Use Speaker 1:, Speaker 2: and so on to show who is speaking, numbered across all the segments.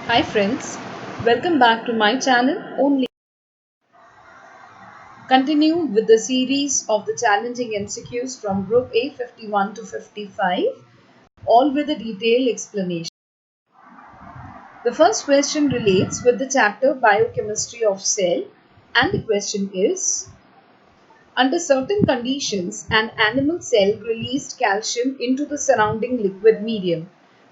Speaker 1: Hi friends, welcome back to my channel only. Continue with the series of the challenging MCQs from Group A 51 to 55, all with a detailed explanation. The first question relates with the chapter Biochemistry of Cell, and the question is: under certain conditions, an animal cell released calcium into the surrounding liquid medium.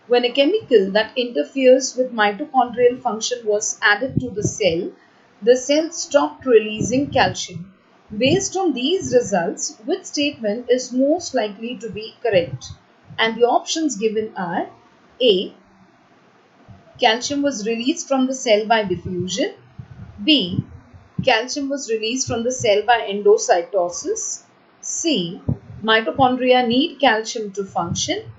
Speaker 1: When a chemical that interferes with mitochondrial function was added to the cell stopped releasing calcium. Based on these results, which statement is most likely to be correct? And the options given are: A. Calcium was released from the cell by diffusion. B. Calcium was released from the cell by endocytosis. C. Mitochondria need calcium to function.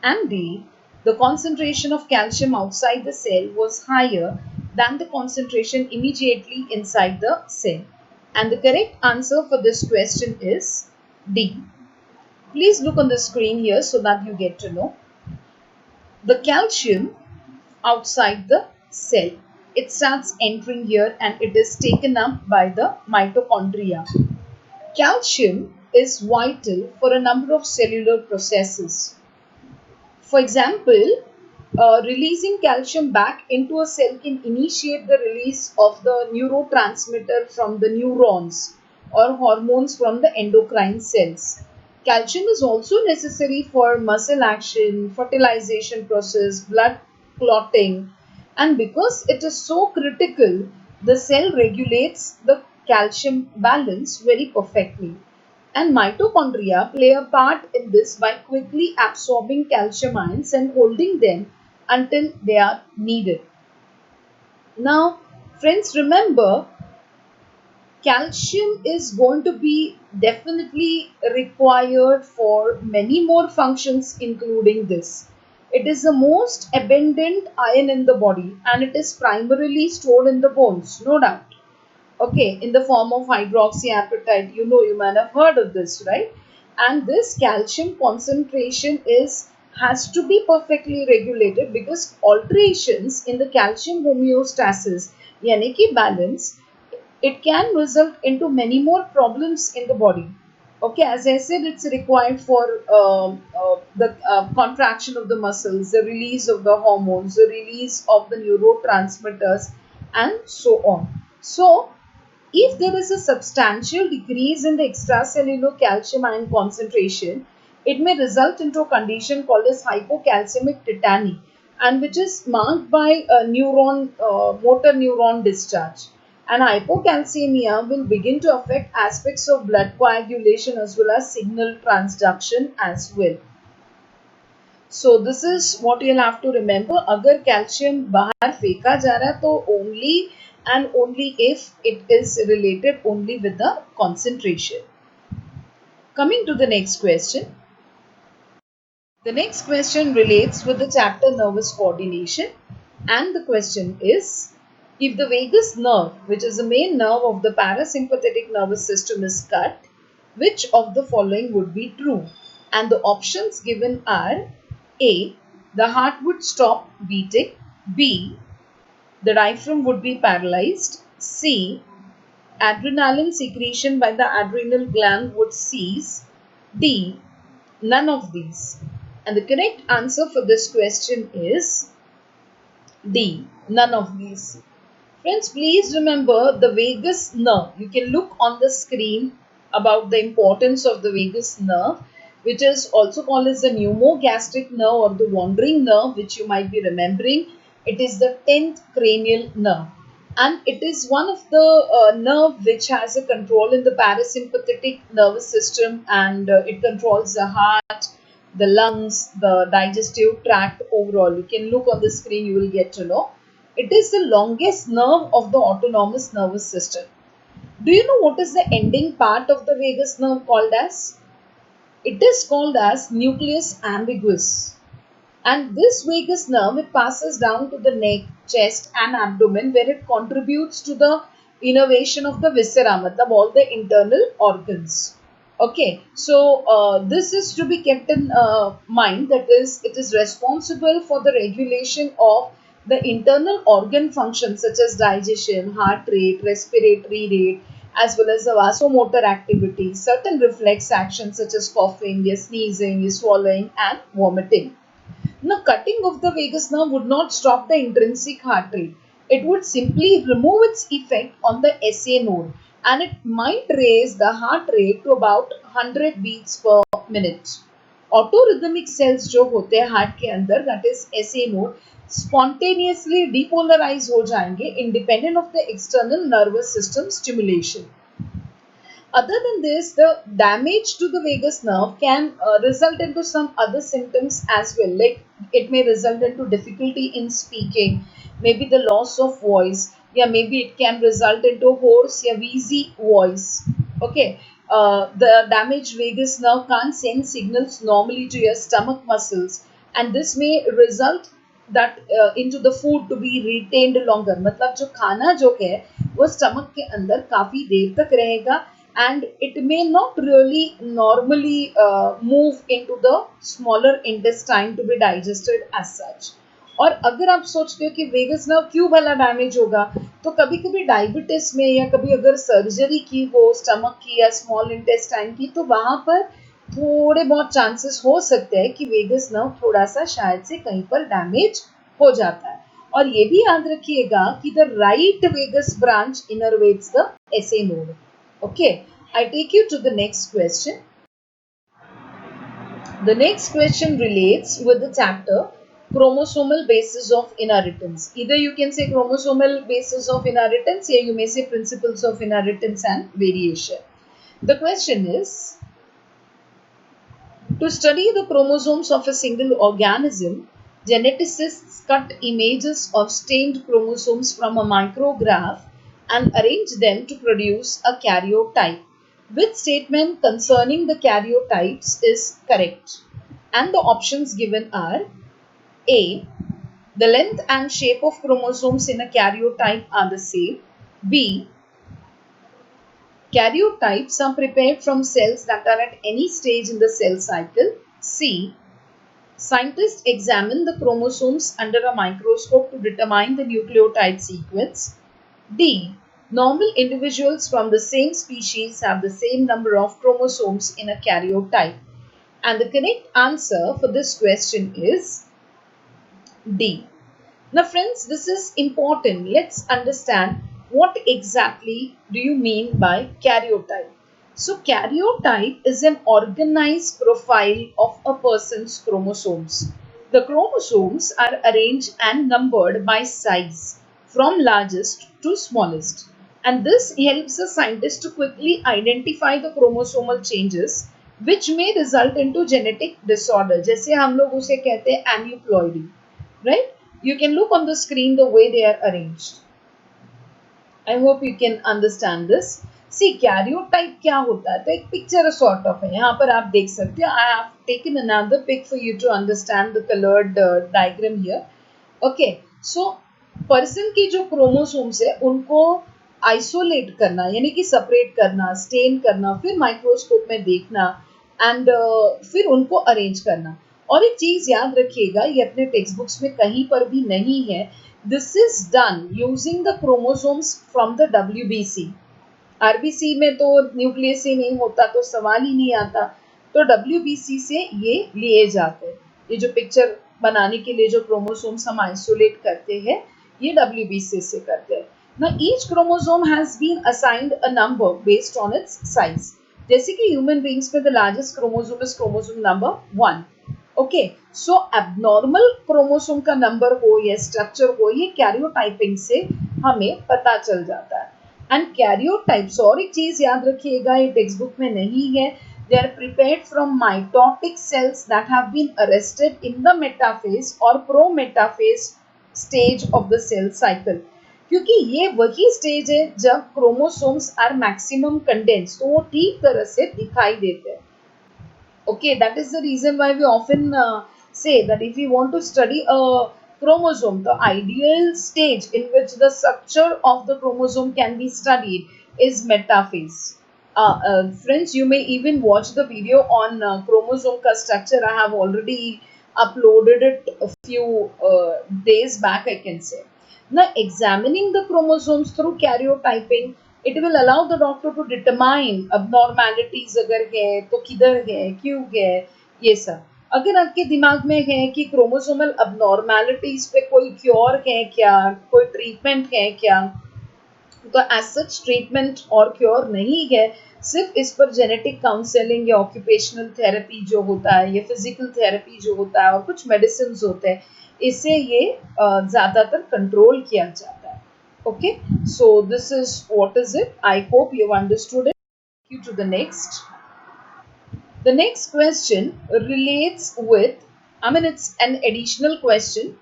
Speaker 1: And D. The concentration of calcium outside the cell was higher than the concentration immediately inside the cell. And the correct answer for this question is D. Please look on the screen here so that you get to know. The calcium outside the cell. It starts entering here and it is taken up by the mitochondria. Calcium is vital for a number of cellular processes. For example, releasing calcium back into a cell can initiate the release of the neurotransmitter from the neurons or hormones from the endocrine cells. Calcium is also necessary for muscle action, fertilization process, blood clotting, and because it is so critical, the cell regulates the calcium balance very perfectly. And mitochondria play a part in this by quickly absorbing calcium ions and holding them until they are needed. Now, friends, remember calcium is going to be definitely required for many more functions, including this. It is the most abundant ion in the body and it is primarily stored in the bones, no doubt. Okay, in the form of hydroxyapatite. You might have heard of this, right? And this calcium concentration has to be perfectly regulated because alterations in the calcium homeostasis, yani ki balance, it can result into many more problems in the body. Okay, as I said, it's required for the contraction of the muscles, the release of the hormones, the release of the neurotransmitters, and so on. So, if there is a substantial decrease in the extracellular calcium ion concentration, it may result into a condition called as hypocalcemic tetany, and which is marked by a motor neuron discharge. And hypocalcemia will begin to affect aspects of blood coagulation as well as signal transduction as well. So this is what you'll have to remember. अगर calcium बाहर फेंका जा रहा है तो only and only if it is related only with the concentration. Coming to the next question. The next question relates with the chapter nervous coordination, and the question is: if the vagus nerve, which is the main nerve of the parasympathetic nervous system, is cut, which of the following would be true? And the options given are: A. The heart would stop beating. B. The diaphragm would be paralyzed. C. Adrenaline secretion by the adrenal gland would cease. D. None of these. And the correct answer for this question is D. None of these. Friends, please remember the vagus nerve. You can look on the screen about the importance of the vagus nerve, which is also called as the pneumogastric nerve or the wandering nerve, which you might be remembering. It is the 10th cranial nerve. And it is one of the nerve which has a control in the parasympathetic nervous system, and it controls the heart, the lungs, the digestive tract overall. You can look on the screen, you will get to know. It is the longest nerve of the autonomous nervous system. Do you know what is the ending part of the vagus nerve called as? It is called as nucleus ambiguous. And this vagus nerve, it passes down to the neck, chest and abdomen, where it contributes to the innervation of the viscera, matlab all the internal organs. Okay, so this is to be kept in mind, that is, it is responsible for the regulation of the internal organ functions such as digestion, heart rate, respiratory rate, as well as the vasomotor activity, certain reflex actions such as coughing, your sneezing, your swallowing, and vomiting. Now, cutting of the vagus nerve would not stop the intrinsic heart rate. It would simply remove its effect on the SA node, and it might raise the heart rate to about 100 beats per minute. Autorhythmic cells जो होते हैं heart के अंदर, that is SA node, spontaneously depolarize हो जाएंगे independent of the external nervous system stimulation. Other than this, the damage to the vagus nerve can result into some other symptoms as well. Like it may result into difficulty in speaking, maybe the loss of voice, yeah, maybe it can result into hoarse, yeah, wheezy voice. Okay, the damaged vagus nerve can't send signals normally to your stomach muscles, and this may result that into the food to be retained longer. मतलब जो खाना जो है वो stomach के अंदर काफी देर तक रहेगा, and it may not really normally move into the smaller intestine to be digested as such. और अगर आप सोचते हो कि वेगस नर्व क्यों भला डैमेज होगा, तो कभी कभी डायबिटीज में या कभी अगर सर्जरी की हो स्टमक की या स्मॉल इंटेस्टाइन की, तो वहां पर थोड़े बहुत चांसेस हो सकते हैं कि वेगस नर्व थोड़ा सा शायद से कहीं पर डैमेज हो जाता है. और ये भी याद रखिएगा कि the right vagus branch innervates the SA node. Okay, I take you to the next question. The next question relates with the chapter chromosomal basis of inheritance. Either you can say chromosomal basis of inheritance, or you may say principles of inheritance and variation. The question is, to study the chromosomes of a single organism, geneticists cut images of stained chromosomes from a micrograph and arrange them to produce a karyotype. Which statement concerning the karyotypes is correct? And the options given are: A. The length and shape of chromosomes in a karyotype are the same. B. Karyotypes are prepared from cells that are at any stage in the cell cycle. C. Scientists examine the chromosomes under a microscope to determine the nucleotide sequence. D. Normal individuals from the same species have the same number of chromosomes in a karyotype. And the correct answer for this question is D. Now friends, this is important. Let's understand what exactly do you mean by karyotype. So karyotype is an organized profile of a person's chromosomes. The chromosomes are arranged and numbered by size from largest to smallest. And this helps a scientist to quickly identify the chromosomal changes which may result into genetic disorder. जैसे हम लोग उसे कहते हैं aneuploidy, right? You can look on the screen the way they are arranged. I hope you can understand this. See, karyotype क्या होता है, तो एक पिक्चर सॉर्ट ऑफ है, यहाँ पर आप देख सकते हो. I have taken another pic for you to understand the colored diagram here. Okay, so person की जो क्रोमोसोम्स है उनको आइसोलेट करना यानी कि सेपरेट करना, स्टेन करना, फिर माइक्रोस्कोप में देखना एंड फिर उनको अरेंज करना. और एक चीज याद रखिएगा, ये अपने टेक्स्ट बुक्स में कहीं पर भी नहीं है. This is done using the chromosomes from the WBC. RBC में तो न्यूक्लियस ही नहीं होता तो सवाल ही नहीं आता, तो WBC से ये लिए जाते हैं. ये जो पिक्चर बनाने के लिए जो क्रोमोसोम्स हम आइसोलेट करते हैं, ये WBC से करते हैं. Now each chromosome has been assigned a number based on its size. जैसे कि ह्यूमन बींग्स में the largest chromosome is chromosome number 1. Okay, so abnormal chromosome का नंबर हो या स्ट्रक्चर हो, ये कैरियोटाइपिंग से हमें पता चल जाता है. एंड कैरियोटाइप्स, और एक चीज याद रखिएगा, ये टेक्स्ट बुक में नहीं है, they are prepared from mitotic cells that have been arrested in the metaphase और prometaphase stage of the cell cycle. क्योंकि ये वही स्टेज है जब क्रोमोसोम्स आर मैक्सिमम कंडेंस, तो वो ठीक तरह से दिखाई देते हैं. Okay, that is the reason why we often say that if we want to study a chromosome, the ideal stage in which the structure of the chromosome can be studied is metaphase. Friends, you may even watch the video on chromosome ka structure. I have already uploaded it a few days back, I can say. Now, examining the chromosomes through karyotyping, it will allow the doctor to determine abnormalities अगर है तो किधर है, क्यों है, ये सब. अगर आपके दिमाग में है कि क्रोमोसोमल abnormalities पे कोई क्योर है क्या, कोई ट्रीटमेंट है क्या, तो एज सच ट्रीटमेंट और क्योर नहीं है. सिर्फ इस पर जेनेटिक काउंसलिंग या ऑक्यूपेशनल थेरेपी जो होता है, या फिजिकल थेरेपी जो होता है, और कुछ मेडिसिन होते हैं, इससे ये ज़्यादातर कंट्रोल किया जाता है. Okay, so this is what is it. I hope you understood it. You to the next. The next question relates with, I mean, it's an additional question.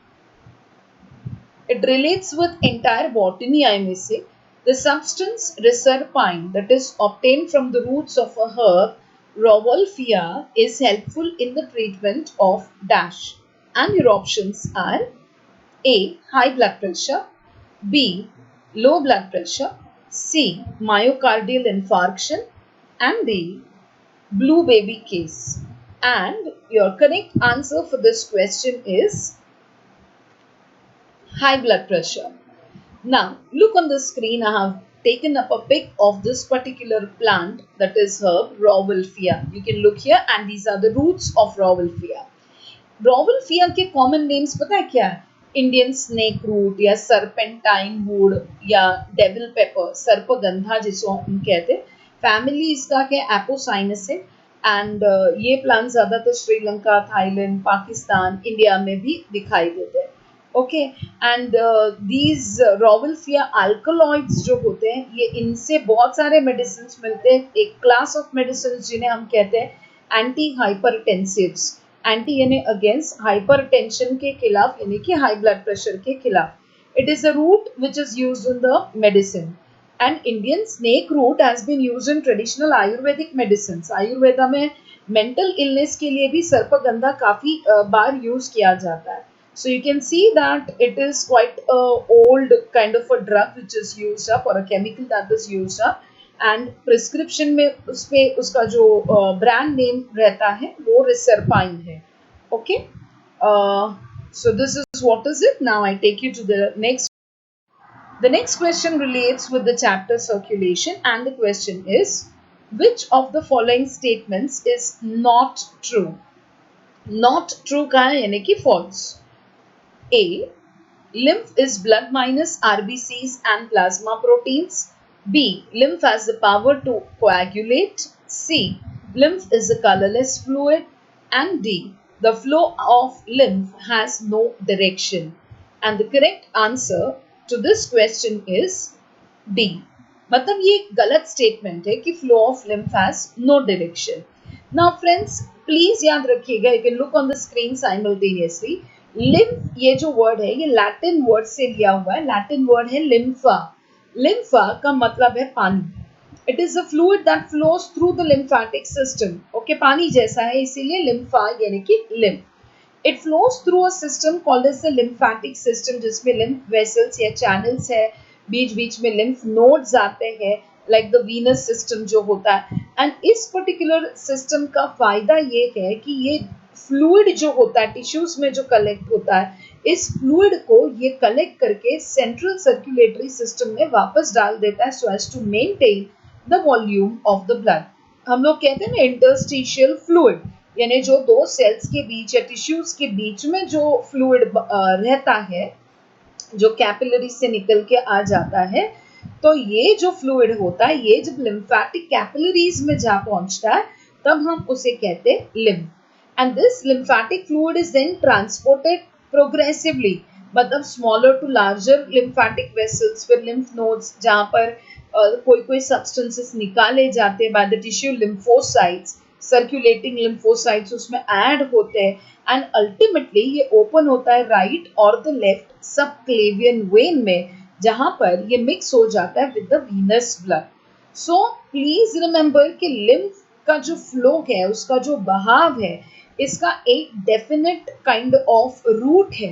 Speaker 1: It relates with entire botany, I may say. The substance reserpine, that is obtained from the roots of a herb, Rauwolfia, is helpful in the treatment of dash. And your options are A. High blood pressure, B. Low blood pressure, C. Myocardial infarction, and D. Blue baby case. And your correct answer for this question is high blood pressure. Now, look on the screen. I have taken up a pic of this particular plant, that is herb, Rauwolfia. You can look here, and these are the roots of Rauwolfia. Rauwolfia के common names पता है क्या है? Indian snake root या serpentine wood या devil pepper, सर्पगंधा जिसको हम कहते हैं. फैमिली इसका क्या एपोसाइनस है. एंड ये प्लांट ज़्यादातर श्रीलंका, थाईलैंड, पाकिस्तान, इंडिया में भी दिखाई देते हैं. ओके, एंड दीज रॉवल्फिया अल्कलॉइड्स जो होते हैं, ये इनसे बहुत सारे मेडिसिन मिलते हैं. एक क्लास ऑफ मेडिसिन जिन्हें हम कहते हैं एंटी हाइपरटेंसिव्स. एंटी यानी अगेंस्ट, हाइपरटेंशन के खिलाफ यानी कि हाई ब्लड प्रेशर के खिलाफ. It is a root which is used in the medicine. And Indian snake root has been used in traditional Ayurvedic medicine. Ayurveda में मेंटल इलनेस के लिए भी सर्पगंधा काफी बार यूज किया जाता है. So you can see that it is quite a old kind of a drug which is used up, or a chemical that is used up, and prescription में उस पे उसका जो brand name रहता है वो Reserpine है. Okay, so this is what is it. Now I take you to the next. The next question relates with the chapter circulation, and the question is, which of the following statements is not true? Not true का है यानी कि false. A. Lymph is blood minus RBCs and plasma proteins. B. Lymph has the power to coagulate. C. Lymph is a colorless fluid. And D. The flow of lymph has no direction. And the correct answer to this question is D. मतलब ये गलत statement है कि flow of lymph has no direction. Now friends, please याद रखिएगा, you can look on the screen simultaneously. Lymph ये जो word है, ये लैटिन वर्ड से लिया हुआ है. लैटिन वर्ड है लिम्फा. लिम्फा का मतलब है पानी. It is a fluid that flows through the lymphatic system. Okay, पानी जैसा है, इसीलिए लिम्फा यानी कि lymph. It flows through a system called as the lymphatic system, जिसमें लिम्फ वेसल्स या चैनल्स है, बीच बीच में लिम्फ नोड्स आते हैं, लाइक द वीनस सिस्टम जो होता है. एंड इस पर्टिकुलर सिस्टम का फायदा ये है कि ये फ्लूइड जो होता है टिश्यूज में जो कलेक्ट होता है, इस फ्लूइड को ये कलेक्ट करके सेंट्रल सर्कुलेटरी सिस्टम में वापस डाल देता है, so as to maintain the volume of the blood. हम लोग कहते हैं ना इंटरस्टिशियल फ्लूइड, यानी जो दो सेल्स के बीच या टिश्यूज के बीच में जो फ्लूइड रहता है, जो कैपिलरी से निकल के आ जाता है. तो ये जो फ्लूइड होता है, ये जब लिम्फेटिक कैपिलरीज में जा पहुंचता है, तब हम उसे कहते हैं lymph. And this lymphatic fluid is then transported progressively, मतलब smaller to larger lymphatic vessels, फिर lymph nodes जहाँ पर कोई कोई substances निकाले जाते हैं by the tissue lymphocytes, circulating lymphocytes उसमें add होते हैं, and ultimately ये open होता है right और the left subclavian vein में, जहाँ पर ये mix हो जाता है with the venous blood. So please remember कि lymph का जो flow है, उसका जो बहाव है, इसका एक डेफिनेट काइंड ऑफ रूट है.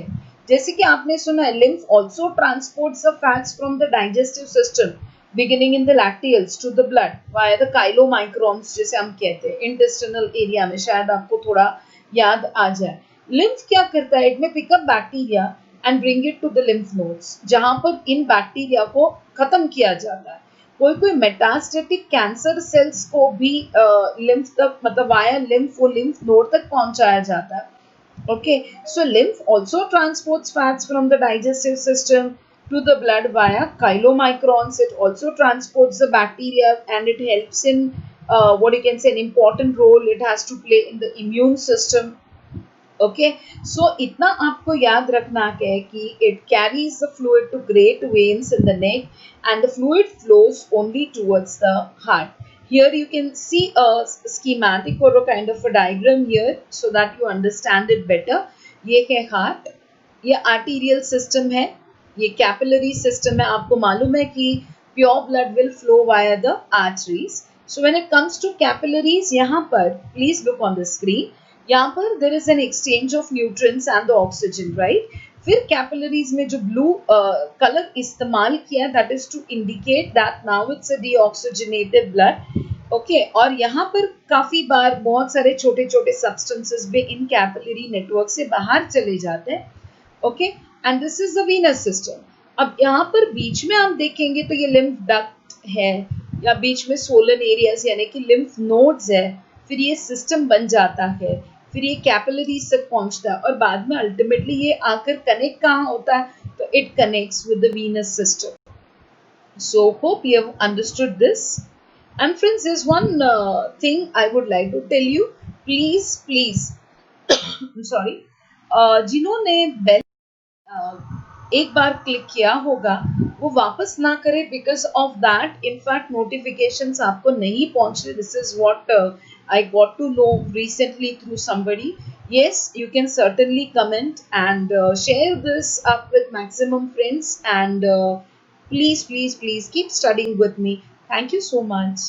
Speaker 1: जैसे कि आपने सुना है, lymph also transports the fats from the digestive system beginning in the lacteals to the blood via the chylomicrons, जिसे हम कहते हैं इंटेस्टिनल एरिया में. शायद आपको थोड़ा याद आ जाए. लिम्फ क्या करता है, it may pick up bacteria and bring it to the lymph nodes, जहां पर इन बैक्टीरिया को खत्म किया जाता है। कोई कोई मेटास्टेटिक कैंसर सेल्स को भी लिम्फ तक, मतलब वाया लिम्फ, वो लिम्फ नोड तक पहुंचाया जाता है। Okay, so lymph also transports fats from the digestive system to the blood via chylomicrons. It also transports the bacteria and it helps in what you can say an important role it has to play in the immune system. Okay, so इतना आपको याद रखना है कि it carries the fluid to great veins in the neck and the fluid flows only towards the heart. Here you can see a schematic or a kind of a diagram here so that you understand it better. ये है heart, ये arterial system है, ये capillary system है. आपको मालूम है कि pure blood will flow via the arteries. So when it comes to capillaries, यहाँ पर please look on the screen, यहाँ पर there is an exchange of nutrients and the oxygen, right. फिर कैपिलरीज में जो ब्लू कलर इस्तेमाल किया, that is to indicate that now it's a deoxygenated blood. Okay, और यहाँ पर काफी बार बहुत सारे छोटे छोटे सब्सटेंसेस भी इन कैपिलरी नेटवर्क से बाहर चले जाते हैं. Okay, and this is the venous system. अब यहाँ पर बीच में आप देखेंगे तो ये लिम्फ डक्ट है, या बीच में सोलन एरियाज यानी कि लिम्फ नोड्स है. फिर ये सिस्टम बन जाता है, फिर ये कैपिलरीज तक पहुंचता है, और बाद में अल्टीमेटली ये आकर कनेक्ट कहाँ होता है, तो it connects with the venous system. So hope you have understood this. And friends, there's one thing I would like to tell you. Please, I'm sorry. जिन्होंने बेल एक बार क्लिक किया होगा, वो वापस ना करे, because of that in fact notifications आपको नहीं पहुंच रहे. This is what I got to know recently through somebody. Yes, you can certainly comment and share this up with maximum friends, and please keep studying with me. Thank you so much.